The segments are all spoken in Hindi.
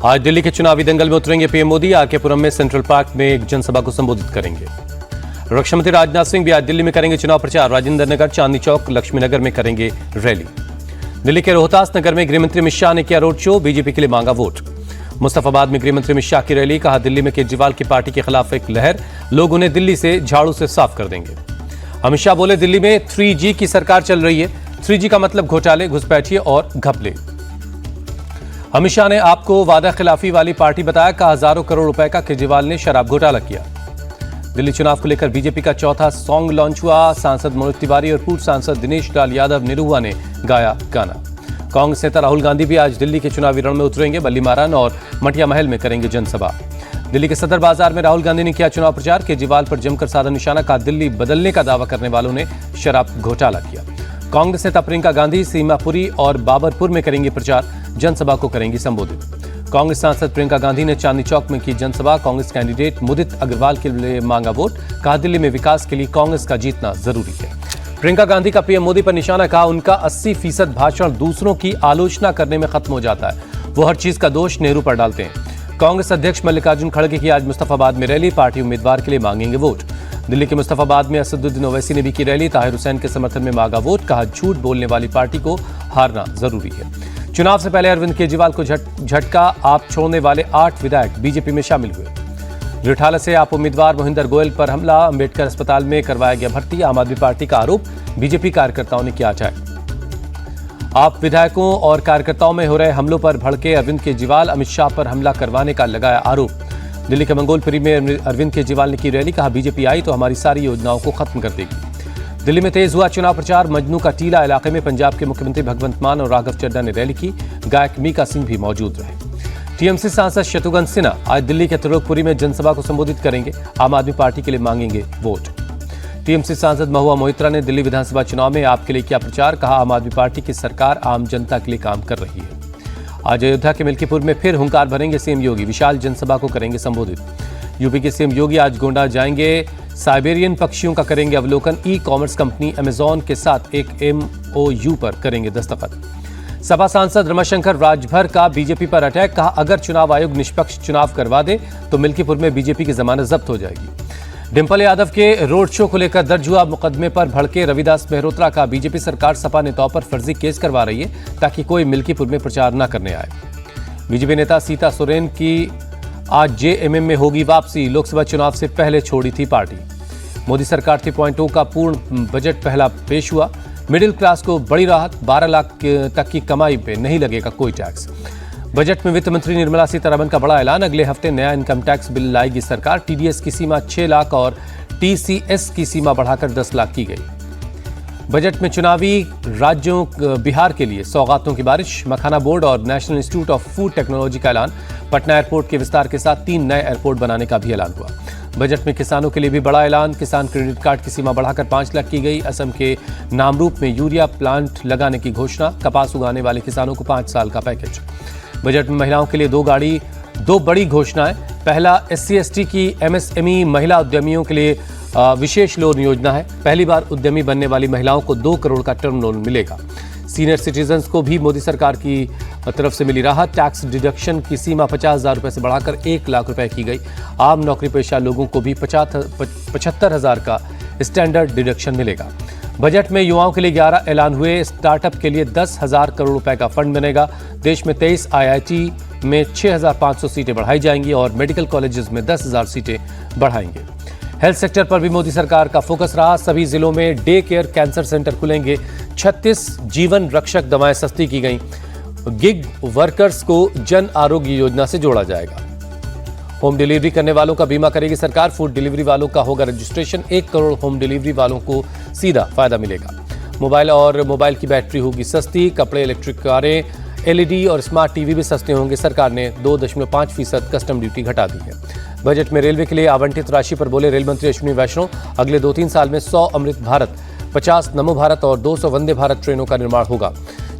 आज दिल्ली के चुनावी दंगल में उतरेंगे पीएम मोदी। आरके पुरम में सेंट्रल पार्क में एक जनसभा को संबोधित करेंगे। रक्षा मंत्री राजनाथ सिंह भी आज दिल्ली में करेंगे चुनाव प्रचार। राजेंद्र नगर, चांदनी चौक, लक्ष्मी नगर में करेंगे रैली। दिल्ली के रोहतास नगर में गृहमंत्री अमित शाह ने किया रोड शो, बीजेपी के लिए मांगा वोट। मुस्तफाबाद में गृहमंत्री अमित शाह की रैली, कहा दिल्ली में केजरीवाल की पार्टी के खिलाफ एक लहर, लोग उन्हें दिल्ली से झाड़ू से साफ कर देंगे। अमित शाह बोले दिल्ली में 3G की सरकार चल रही है, 3G का मतलब घोटाले, घुसपैठिए और घपले। अमित शाह ने आपको वादा खिलाफी वाली पार्टी बताया, कहा हजारों करोड़ रुपए का केजरीवाल ने शराब घोटाला किया। दिल्ली चुनाव को लेकर बीजेपी का चौथा सॉन्ग लॉन्च हुआ। सांसद मनोज तिवारी और पूर्व सांसद दिनेश लाल यादव निरुआ ने गाया गाना। कांग्रेस नेता राहुल गांधी भी आज दिल्ली के चुनावी रण में उतरेंगे। बल्ली मारान और मटिया महल में करेंगे जनसभा। दिल्ली के सदर बाजार में राहुल गांधी ने किया चुनाव प्रचार। केजरीवाल पर जमकर साधा निशाना, कहा दिल्ली बदलने का दावा करने वालों ने शराब घोटाला किया। कांग्रेस नेता प्रियंका गांधी सीमापुरी और बाबरपुर में करेंगी प्रचार, जनसभा को करेंगी संबोधित। कांग्रेस सांसद प्रियंका गांधी ने चांदनी चौक में की जनसभा। कांग्रेस कैंडिडेट मुदित अग्रवाल के लिए मांगा वोट, कहा दिल्ली में विकास के लिए कांग्रेस का जीतना जरूरी है। प्रियंका गांधी का पीएम मोदी पर निशाना, कहा उनका 80% भाषण दूसरों की आलोचना करने में खत्म हो जाता है, वो हर चीज का दोष नेहरू पर डालते हैं। कांग्रेस अध्यक्ष मल्लिकार्जुन खड़गे की आज मुस्तफाबाद में रैली, पार्टी उम्मीदवार के लिए मांगेंगे वोट। दिल्ली के मुस्तफाबाद में असदुद्दीन ओवैसी ने भी की रैली, ताहिर हुसैन के समर्थन में मांगा वोट, कहा झूठ बोलने वाली पार्टी को हारना जरूरी है। चुनाव से पहले अरविंद केजरीवाल को झटका, आप छोड़ने वाले 8 विधायक बीजेपी में शामिल हुए। रिठाला से आप उम्मीदवार मोहिंदर गोयल पर हमला, अंबेडकर अस्पताल में करवाया गया भर्ती। आम आदमी पार्टी का आरोप, बीजेपी कार्यकर्ताओं ने किया अटैक। आप विधायकों और कार्यकर्ताओं में हो रहे हमलों पर भड़के अरविंद केजरीवाल, अमित शाह पर हमला करवाने का लगाया आरोप। दिल्ली के मंगोलपुरी में अरविंद केजरीवाल ने की रैली, कहा बीजेपी आई तो हमारी सारी योजनाओं को खत्म कर देगी। दिल्ली में तेज हुआ चुनाव प्रचार। मजनू का टीला इलाके में पंजाब के मुख्यमंत्री भगवंत मान और राघव चड्ढा ने रैली की। गायक मीका सिंह भी मौजूद रहे। टीएमसी सांसद शत्रुघ्न सिन्हा आज दिल्ली के त्रिलोकपुरी में जनसभा को संबोधित करेंगे। आम आदमी पार्टी के लिए मांगेंगे वोट। टीएमसी सांसद महुआ मोहित्रा ने दिल्ली विधानसभा चुनाव में आपके लिए किया प्रचार, कहा आम आदमी पार्टी की सरकार आम जनता के लिए काम कर रही है। आज अयोध्या के मिल्कीपुर में फिर हुंकार भरेंगे सीएम योगी, विशाल जनसभा को करेंगे संबोधित। यूपी के सीएम योगी आज गोंडा जाएंगे, साइबेरियन पक्षियों का करेंगे अवलोकन। ई-कॉमर्स कंपनी अमेजॉन के साथ एक MOU पर करेंगे दस्तखत। सपा सांसद रमाशंकर राजभर का बीजेपी पर अटैक, कहा अगर चुनाव आयोग निष्पक्ष चुनाव करवा दे तो मिल्कीपुर में बीजेपी की जमानत जब्त हो जाएगी। डिंपल यादव के रोड शो को लेकर दर्ज हुआ मुकदमे पर भड़के रविदास मेहरोत्रा, का बीजेपी सरकार सपा नेताओं पर फर्जी केस करवा रही है ताकि कोई मिल्कीपुर में प्रचार न करने आए। बीजेपी नेता सीता सोरेन की आज JMM में होगी वापसी, लोकसभा चुनाव से पहले छोड़ी थी पार्टी। मोदी सरकार 3.0 का पूर्ण बजट पहला पेश हुआ। मिडिल क्लास को बड़ी राहत, 12 लाख तक की कमाई पे नहीं लगेगा कोई टैक्स। बजट में वित्त मंत्री निर्मला सीतारमण का बड़ा ऐलान, अगले हफ्ते नया इनकम टैक्स बिल लाएगी सरकार। TDS की सीमा 6 लाख और TCS की सीमा बढ़ाकर 10 लाख की गई। बजट में चुनावी राज्यों बिहार के लिए सौगातों की बारिश, मखाना बोर्ड और national institute of food technology का ऐलान। पटना एयरपोर्ट के विस्तार के साथ 3 नए एयरपोर्ट बनाने का भी ऐलान हुआ। बजट में किसानों के लिए भी बड़ा ऐलान, किसान क्रेडिट कार्ड की सीमा बढ़ाकर 5 लाख की गई। असम के नामरूप में यूरिया प्लांट लगाने की घोषणा, कपास उगाने वाले किसानों को 5 साल का पैकेज। बजट में महिलाओं के लिए दो बड़ी घोषणाएं। पहला, SC/ST की MSME महिला उद्यमियों के लिए विशेष लोन योजना है। पहली बार उद्यमी बनने वाली महिलाओं को 2 करोड़ का टर्म लोन मिलेगा। सीनियर सिटीजन्स को भी मोदी सरकार की तरफ से मिली राहत। टैक्स डिडक्शन की सीमा 50,000 रुपए से बढ़ाकर 1 लाख रुपए की गई। आम नौकरी पेशा लोगों को भी 75,000 का स्टैंडर्ड डिडक्शन मिलेगा। बजट में युवाओं के लिए 11 ऐलान हुए। स्टार्टअप के लिए 10,000 करोड़ रुपए का फंड बनेगा। देश में 23 IIT में 6,500 सीटें बढ़ाई जाएंगी और मेडिकल कॉलेजेस में 10,000 सीटें बढ़ाएंगे। हेल्थ सेक्टर पर भी मोदी सरकार का फोकस रहा। सभी जिलों में डे केयर कैंसर सेंटर खुलेंगे। 36 जीवन रक्षक दवाएं सस्ती की गई। गिग वर्कर्स को जन आरोग्य योजना से जोड़ा जाएगा। होम डिलीवरी करने वालों का बीमा करेगी सरकार। फूड डिलीवरी वालों का होगा रजिस्ट्रेशन। 1 करोड़ होम डिलीवरी वालों को सीधा फायदा मिलेगा। मोबाइल की बैटरी होगी सस्ती। कपड़े, इलेक्ट्रिक कारें, LED और स्मार्ट TV भी सस्ते होंगे। सरकार ने 2.5% कस्टम ड्यूटी घटा दी है। बजट में रेलवे के लिए आवंटित राशि पर बोले रेल मंत्री अश्विनी वैष्णव, अगले 2-3 साल में 100 अमृत भारत, 50 नमो भारत और 200 वंदे भारत ट्रेनों का निर्माण होगा।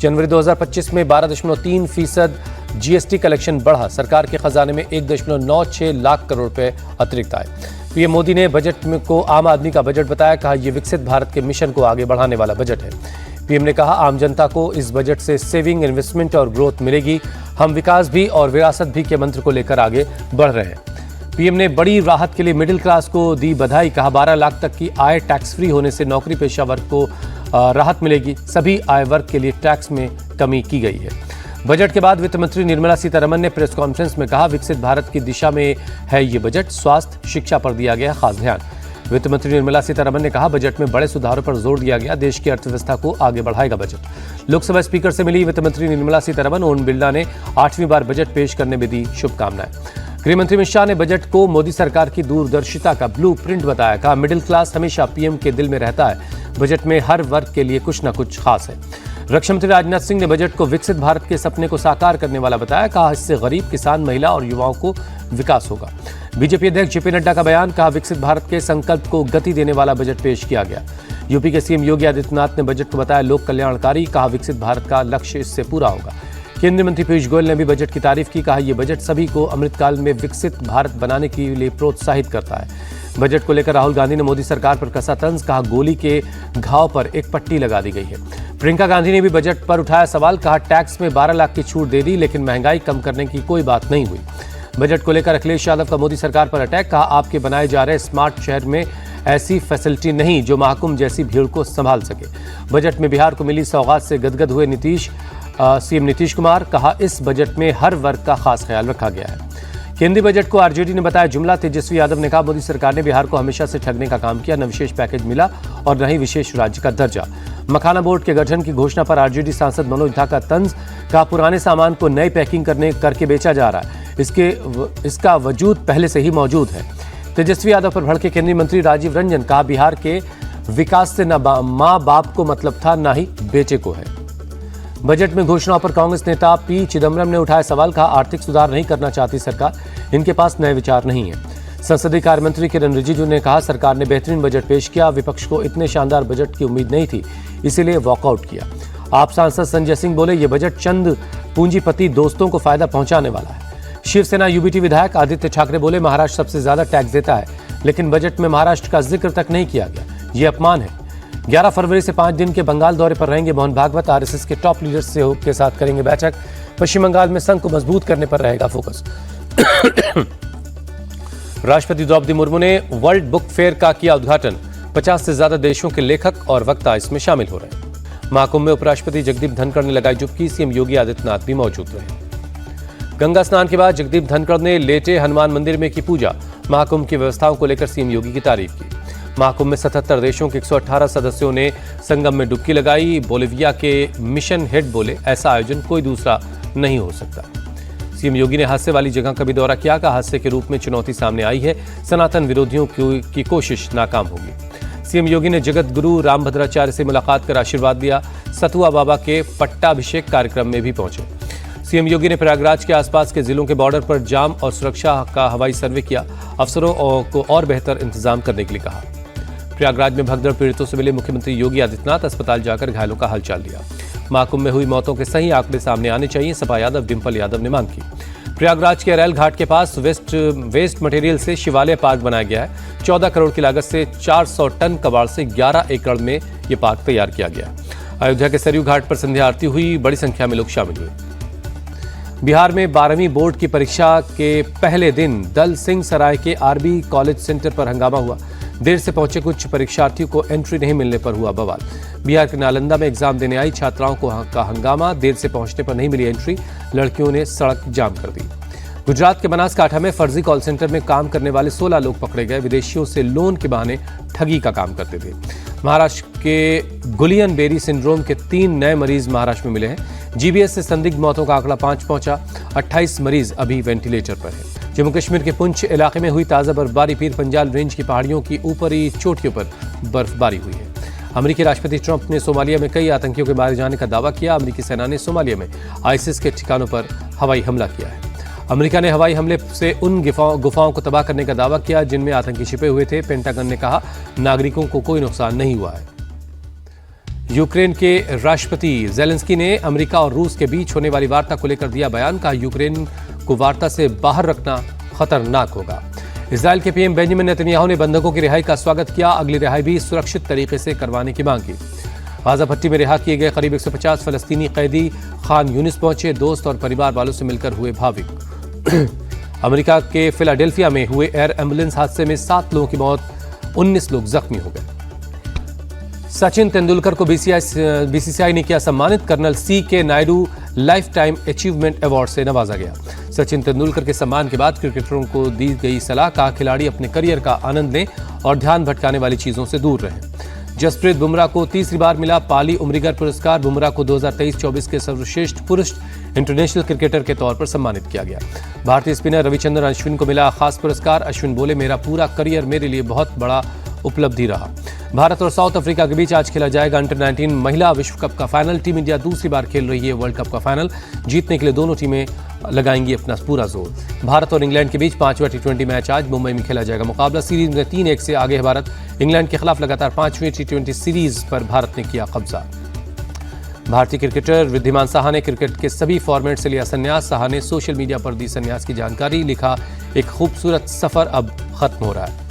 जनवरी 2025 में 12.3% GST कलेक्शन बढ़ा। सरकार के खजाने में 1.96 लाख करोड़ रुपए अतिरिक्त आए। पीएम मोदी ने बजट को आम आदमी का बजट बताया, कहा यह विकसित भारत के मिशन को आगे बढ़ाने वाला बजट है। पीएम ने कहा, आम जनता को इस बजट से सेविंग, इन्वेस्टमेंट और ग्रोथ मिलेगी। हम विकास भी और विरासत भी के मंत्र को लेकर आगे बढ़ रहे हैं। पीएम ने बड़ी राहत के लिए मिडिल क्लास को दी बधाई। कहा, 12 लाख तक की आय टैक्स फ्री होने से नौकरी पेशा वर्ग को राहत मिलेगी। सभी आय वर्ग के लिए टैक्स में कमी की गई है। बजट के बाद वित्त मंत्री निर्मला सीतारमण ने प्रेस कॉन्फ्रेंस में कहा, विकसित भारत की दिशा में है ये बजट। स्वास्थ्य, शिक्षा पर दिया गया खास ध्यान। वित्त मंत्री निर्मला सीतारमण ने कहा, बजट में बड़े सुधारों पर जोर दिया गया। देश की अर्थव्यवस्था को आगे बढ़ाएगा बजट। लोकसभा स्पीकर से मिली वित्त मंत्री निर्मला सीतारमण। ओम बिरला ने 8वीं बार बजट पेश करने में दी शुभकामनाएं। गृह मंत्री अमित शाह ने बजट को मोदी सरकार की दूरदर्शिता का ब्लूप्रिंट बताया। कहा, मिडिल क्लास हमेशा पीएम के दिल में रहता है। बजट में हर वर्ग के लिए कुछ न कुछ खास है। रक्षा मंत्री राजनाथ सिंह ने बजट को विकसित भारत के सपने को साकार करने वाला बताया। कहा, इससे गरीब, किसान, महिला और युवाओं को विकास होगा। बीजेपी अध्यक्ष जेपी नड्डा का बयान। कहा, विकसित भारत के संकल्प को गति देने वाला बजट पेश किया गया। यूपी के सीएम योगी आदित्यनाथ ने बजट को बताया लोक कल्याणकारी। कहा, विकसित भारत का लक्ष्य इससे पूरा होगा। केंद्रीय मंत्री पीयूष गोयल ने भी बजट की तारीफ की। कहा, यह बजट सभी को अमृतकाल में विकसित भारत बनाने के लिए प्रोत्साहित करता है। बजट को लेकर राहुल गांधी ने मोदी सरकार पर कसा तंज। कहा, गोली के घाव पर एक पट्टी लगा दी गई है। प्रियंका गांधी ने भी बजट पर उठाया सवाल। कहा, टैक्स में 12 लाख की छूट दे दी, लेकिन महंगाई कम करने की कोई बात नहीं हुई। बजट को लेकर अखिलेश यादव का मोदी सरकार पर अटैक। कहा, आपके बनाए जा रहे स्मार्ट शहर में ऐसी फैसिलिटी नहीं जो महाकुंभ जैसी भीड़ को संभाल सके। बजट में बिहार को मिली सौगात से गदगद हुए सीएम नीतीश कुमार। कहा, इस बजट में हर वर्ग का खास ख्याल रखा गया है। केंद्रीय बजट को आरजेडी ने बताया जुमला। तेजस्वी यादव ने कहा, मोदी सरकार ने बिहार को हमेशा से ठगने का काम किया। न विशेष पैकेज मिला और न ही विशेष राज्य का दर्जा। मखाना बोर्ड के गठन की घोषणा पर आरजेडी सांसद मनोज झा का तंज। कहा, पुराने सामान को नई पैकिंग करके बेचा जा रहा है। इसका वजूद पहले से ही मौजूद है। तेजस्वी यादव पर भड़के केंद्रीय मंत्री राजीव रंजन। कहा, बिहार के विकास से न माँ बाप को मतलब था, न ही बेचे को है। बजट में घोषणाओं पर कांग्रेस नेता पी चिदम्बरम ने उठाया सवाल। कहा, आर्थिक सुधार नहीं करना चाहती सरकार, इनके पास नए विचार नहीं है। संसदीय कार्य मंत्री किरण रिजिजू ने कहा, सरकार ने बेहतरीन बजट पेश किया। विपक्ष को इतने शानदार बजट की उम्मीद नहीं थी, इसीलिए वॉकआउट किया। आप सांसद संजय सिंह बोले, ये बजट चंद पूंजीपति दोस्तों को फायदा पहुंचाने वाला है। शिवसेना यूबीटी विधायक आदित्य ठाकरे बोले, महाराष्ट्र सबसे ज्यादा टैक्स देता है, लेकिन बजट में महाराष्ट्र का जिक्र तक नहीं किया गया। ये अपमान है। 11 फरवरी से 5 दिन के बंगाल दौरे पर रहेंगे मोहन भागवत। आरएसएस के टॉप लीडर्स के साथ करेंगे बैठक। पश्चिम बंगाल में संघ को मजबूत करने पर रहेगा फोकस। राष्ट्रपति द्रौपदी मुर्मू ने वर्ल्ड बुक फेयर का किया उद्घाटन। 50 से ज्यादा देशों के लेखक और वक्ता इसमें शामिल हो रहे हैं। महाकुंभ में उपराष्ट्रपति जगदीप धनखड़ ने लगाई डुबकी। सीएम योगी आदित्यनाथ भी मौजूद रहे। गंगा स्नान के बाद जगदीप धनखड़ ने लेटे हनुमान मंदिर में की पूजा। महाकुंभ की व्यवस्थाओं को लेकर सीएम योगी की तारीफ की। महाकुंभ में 77 देशों के 118 सदस्यों ने संगम में डुबकी लगाई। बोलिविया के मिशन हेड बोले, ऐसा आयोजन कोई दूसरा नहीं हो सकता। सीएम योगी ने हादसे वाली जगह का भी दौरा किया। का हादसे के रूप में चुनौती सामने आई है, सनातन विरोधियों की कोशिश नाकाम होगी। सीएम योगी ने जगत गुरु रामभद्राचार्य से मुलाकात कर आशीर्वाद दिया। सतुआ बाबा के पट्टाभिषेक कार्यक्रम में भी पहुंचे। सीएम योगी ने प्रयागराज के आसपास के जिलों के बॉर्डर पर जाम और सुरक्षा का हवाई सर्वे किया। अफसरों को और बेहतर इंतजाम करने के लिए कहा। प्रयागराज में भगदड़ पीड़ितों से मिले मुख्यमंत्री योगी आदित्यनाथ। अस्पताल जाकर घायलों का हालचाल लिया। महाकुंभ में हुई मौतों के सही आंकड़े सामने आने चाहिए, सपा यादव डिंपल यादव ने मांग की। प्रयागराज के अरैल घाट के पास वेस्ट मटेरियल से शिवालय पार्क बनाया गया है। 14 करोड़ की लागत से 400 टन कबाड़ से 11 एकड़ में यह पार्क तैयार किया गया। अयोध्या के सरयू घाट पर संध्या आरती हुई। बड़ी संख्या में लोग शामिल हुए। बिहार में 12वीं बोर्ड की परीक्षा के पहले दिन दल सिंह सराय के आरबी कॉलेज सेंटर पर हंगामा हुआ। देर से पहुंचे कुछ परीक्षार्थियों को एंट्री नहीं मिलने पर हुआ बवाल। बिहार के नालंदा में एग्जाम देने आई छात्राओं का हंगामा। देर से पहुंचने पर नहीं मिली एंट्री। लड़कियों ने सड़क जाम कर दी। गुजरात के बनासकांठा में फर्जी कॉल सेंटर में काम करने वाले 16 लोग पकड़े गए। विदेशियों से लोन के बहाने ठगी का काम करते थे। महाराष्ट्र के गुलियन बेरी सिंड्रोम के 3 नए मरीज महाराष्ट्र में मिले हैं। जीबीएस से संदिग्ध मौतों का आंकड़ा 5 पहुंचा। 28 मरीज अभी वेंटिलेटर पर हैं। जम्मू कश्मीर के पुंछ इलाके में हुई ताज़ा बर्फबारी। पीर पंजाल रेंज की पहाड़ियों की ऊपरी चोटियों पर बर्फबारी हुई है। अमेरिकी राष्ट्रपति ट्रंप ने सोमालिया में कई आतंकियों के मारे जाने का दावा किया। अमेरिकी सेना ने सोमालिया में आईसिस के ठिकानों पर हवाई हमला किया है। अमेरिका ने हवाई हमले से उन गुफाओं को तबाह करने का दावा किया जिनमें आतंकी छिपे हुए थे। पेंटागन ने कहा नागरिकों को कोई नुकसान नहीं हुआ है। यूक्रेन के राष्ट्रपति जेलेंस्की ने अमेरिका और रूस के बीच होने वाली वार्ता को लेकर दिया बयान। कहा यूक्रेन को वार्ता से बाहर रखना खतरनाक होगा। इजरायल के पीएम बेंजामिन नेतन्याहू ने बंधकों की रिहाई का स्वागत किया। अगली रिहाई भी सुरक्षित तरीके से करवाने की मांग की। गाजा भट्टी में रिहा किए गए करीब 150 फलस्तीनी कैदी खान यूनिस पहुंचे। दोस्त और परिवार वालों से मिलकर हुए भावुक। अमेरिका के फिलाडेल्फिया में हुए एयर एम्बुलेंस हादसे में 7 लोगों की मौत, 19 लोग जख्मी हो गए। सचिन तेंदुलकर को बीसीसीआई ने किया सम्मानित। Colonel CK Naidu lifetime achievement award से नवाजा गया। सचिन तेंदुलकर के सम्मान के बाद क्रिकेटरों को दी गई सलाह, कहा खिलाड़ी अपने करियर का आनंद लें और ध्यान भटकाने वाली चीजों से दूर रहें। जसप्रीत बुमराह को तीसरी बार मिला पाली उमरिगर पुरस्कार। बुमराह को 2023-24 के सर्वश्रेष्ठ पुरुष इंटरनेशनल क्रिकेटर के तौर पर सम्मानित किया गया। भारतीय स्पिनर रविचंद्रन अश्विन को मिला खास पुरस्कार। अश्विन बोले, मेरा पूरा करियर मेरे लिए बहुत बड़ा उपलब्धि रहा। भारत और साउथ अफ्रीका के बीच आज खेला जाएगा अंडर 19 महिला विश्व कप का फाइनल। टीम इंडिया दूसरी बार खेल रही है वर्ल्ड कप का फाइनल। जीतने के लिए दोनों टीमें लगाएंगी अपना पूरा जोर। भारत और इंग्लैंड के बीच 5वां T20 मैच आज मुंबई में खेला जाएगा। मुकाबला सीरीज में 3-1 से आगे है भारत। इंग्लैंड के खिलाफ लगातार 5वीं T20 सीरीज पर भारत ने किया कब्जा। भारतीय क्रिकेटर वृद्धिमान साहा ने क्रिकेट के सभी फॉर्मेट से लिया संन्यास। साहा ने सोशल मीडिया पर दी संन्यास की जानकारी। लिखा, एक खूबसूरत सफर अब खत्म हो रहा है।